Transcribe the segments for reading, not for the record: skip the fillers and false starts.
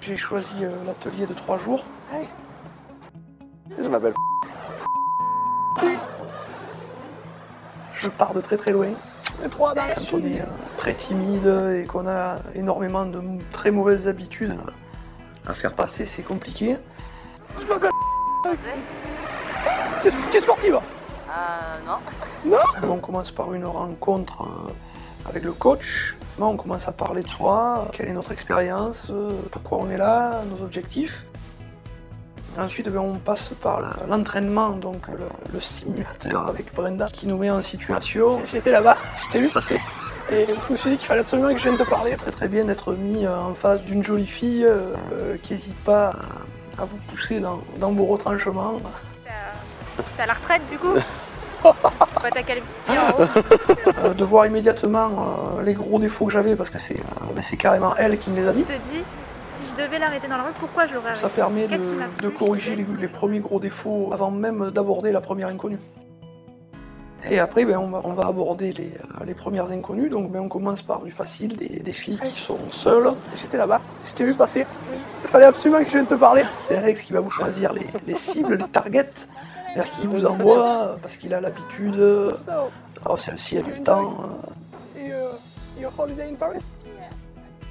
J'ai choisi l'atelier de 3 jours. Hey. Je m'appelle. Je pars de très très loin. Quand on est très timide et qu'on a énormément de très mauvaises habitudes à faire passer, c'est compliqué. Tu es sportive? Non. Non. On commence par une rencontre avec le coach. On commence à parler de soi, quelle est notre expérience, pourquoi on est là, nos objectifs. Ensuite, on passe par l'entraînement, donc le simulateur avec Brenda qui nous met en situation. J'étais là-bas, je t'ai vu passer. Et je me suis dit qu'il fallait absolument que je vienne te parler. C'est très bien d'être mis en face d'une jolie fille qui n'hésite pas à vous pousser dans vos retranchements. T'as la retraite du coup? Pas ta calvitie en haut. De voir immédiatement les gros défauts que j'avais, parce que c'est carrément elle qui me les a dit. Je te dis, si je devais l'arrêter dans la rue, pourquoi je l'aurais arrêté? Ça permet de corriger les premiers gros défauts avant même d'aborder la première inconnue. Et après, on va aborder les premières inconnues. Donc on commence par du facile, des filles qui sont seules. J'étais là-bas, je t'ai vu passer. Il fallait absolument que je vienne te parler. C'est Alex qui va vous choisir les cibles, les targets, vers qui il vous envoie, parce qu'il a l'habitude. Alors celle-ci a du temps.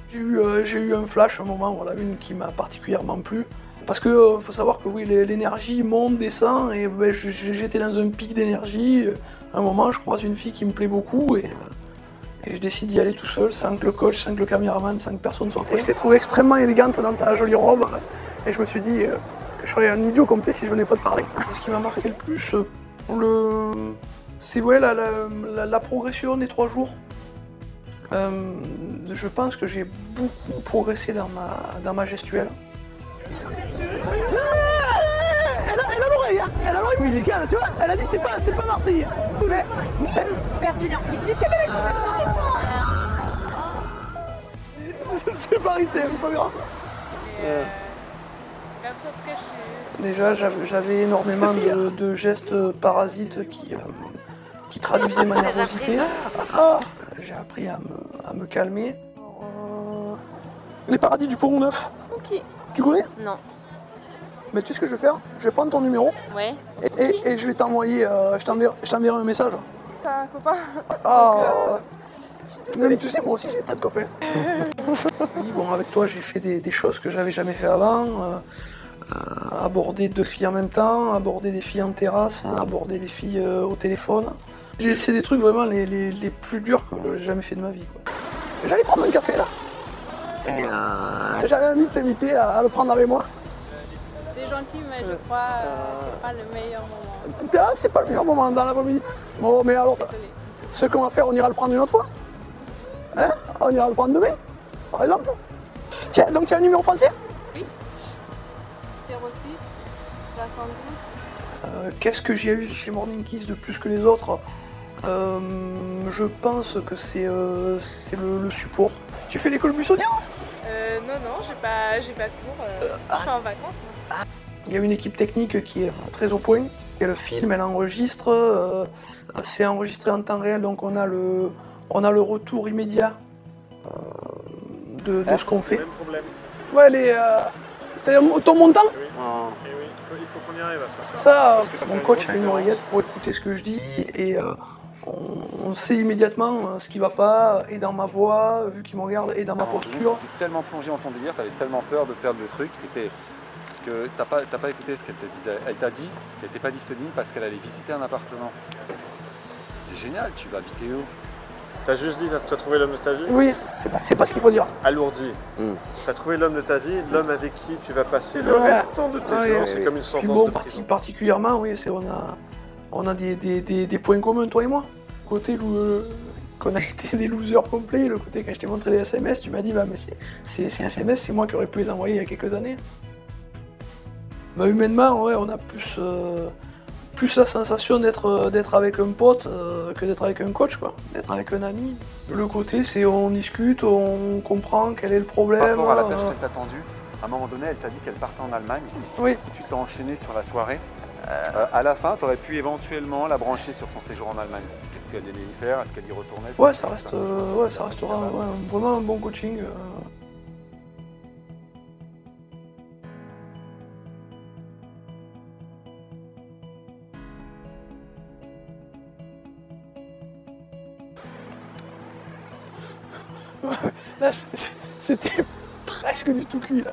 J'ai eu un flash, un moment, voilà, une qui m'a particulièrement plu. Parce que faut savoir que oui, l'énergie monte, descend, et j'étais dans un pic d'énergie. À un moment, je croise une fille qui me plaît beaucoup, et je décide d'y aller tout seul, sans que le coach, sans que le caméraman, sans que personne soit prêt. Je t'ai trouvé extrêmement élégante dans ta jolie robe, et je me suis dit que je serais un idiot complet si je venais pas te parler. Ce qui m'a marqué le plus, c'est ouais, la progression des 3 jours. Je pense que j'ai beaucoup progressé dans ma gestuelle. Elle a l'oreille musicale, tu vois. Elle a dit c'est pas marseillais. C'est Paris, c'est pas grave. Déjà, j'avais énormément de gestes parasites qui traduisaient ma nervosité. J'ai appris à me calmer. Les paradis du Pont Neuf. Ok. Tu connais? Non. Mais tu sais ce que je vais faire? Je vais prendre ton numéro. Ouais. Et je vais t'envoyer, je t'enverrai un message. T'as un copain? Même tu sais, moi aussi j'ai tas de copains. Oui, bon, avec toi j'ai fait des choses que j'avais jamais fait avant. Aborder 2 filles en même temps, aborder des filles en terrasse, aborder des filles au téléphone. C'est des trucs vraiment les plus durs que j'ai jamais fait de ma vie, quoi. J'allais prendre un café là. Et j'avais envie de t'inviter à le prendre avec moi. C'est gentil, mais je crois c'est pas le meilleur moment. C'est pas le meilleur moment dans l'après-midi. Bon, mais alors, Désolée. ce qu'on va faire, on ira le prendre une autre fois. Hein? On ira le prendre demain, par exemple. Tiens, donc tu as un numéro français? Oui. 06 72. Qu'est-ce que j'ai eu chez Morning Kiss de plus que les autres? Je pense que c'est le support. Tu fais l'école buissonnière? Non, j'ai pas de cours. Je suis en vacances. Moi. Il y a une équipe technique qui est très au point. Il y a le film, elle enregistre. C'est enregistré en temps réel, donc on a le retour immédiat de ce qu'on fait. Même problème. Ouais, c'est-à-dire ton montant? Oui. Et oui, il faut qu'on y arrive à ça. Ça, Parce que mon fait coach a longtemps une oreillette pour écouter ce que je dis et on sait immédiatement ce qui va pas, et dans ma voix, vu qu'il me regarde, et dans ma posture. Tu étais tellement plongé en ton délire, tu avais tellement peur de perdre le truc, que t'as pas écouté ce qu'elle te disait. Elle t'a dit qu'elle n'était pas disponible parce qu'elle allait visiter un appartement. C'est génial, tu vas habiter où? T'as juste dit, t'as trouvé l'homme de ta vie? Oui, c'est pas ce qu'il faut dire. Alourdi. T'as trouvé l'homme de ta vie, l'homme avec qui tu vas passer le Ouais. restant de tes jours, c'est comme une Puis sentence bon, de prison. particulièrement, oui, on a des points communs, toi et moi. Le côté qu'on a été des losers complets, le côté quand je t'ai montré les SMS, tu m'as dit, bah mais c'est un SMS, c'est moi qui aurais pu les envoyer il y a quelques années. Bah, humainement, ouais, on a plus la sensation d'être avec un pote que d'être avec un coach, quoi. D'être avec un ami. Le côté, c'est on discute, on comprend quel est le problème. Par rapport à la pêche qu'elle t'a tendue, à un moment donné, elle t'a dit qu'elle partait en Allemagne. Oui. Tu t'es enchaîné sur la soirée. À la fin, tu aurais pu éventuellement la brancher sur ton séjour en Allemagne. Qu'est-ce qu'elle aimait y faire? Est-ce qu'elle y retournait? Ouais, ça, ça restera vraiment un bon coaching. Là, c'était presque du tout cuit, là.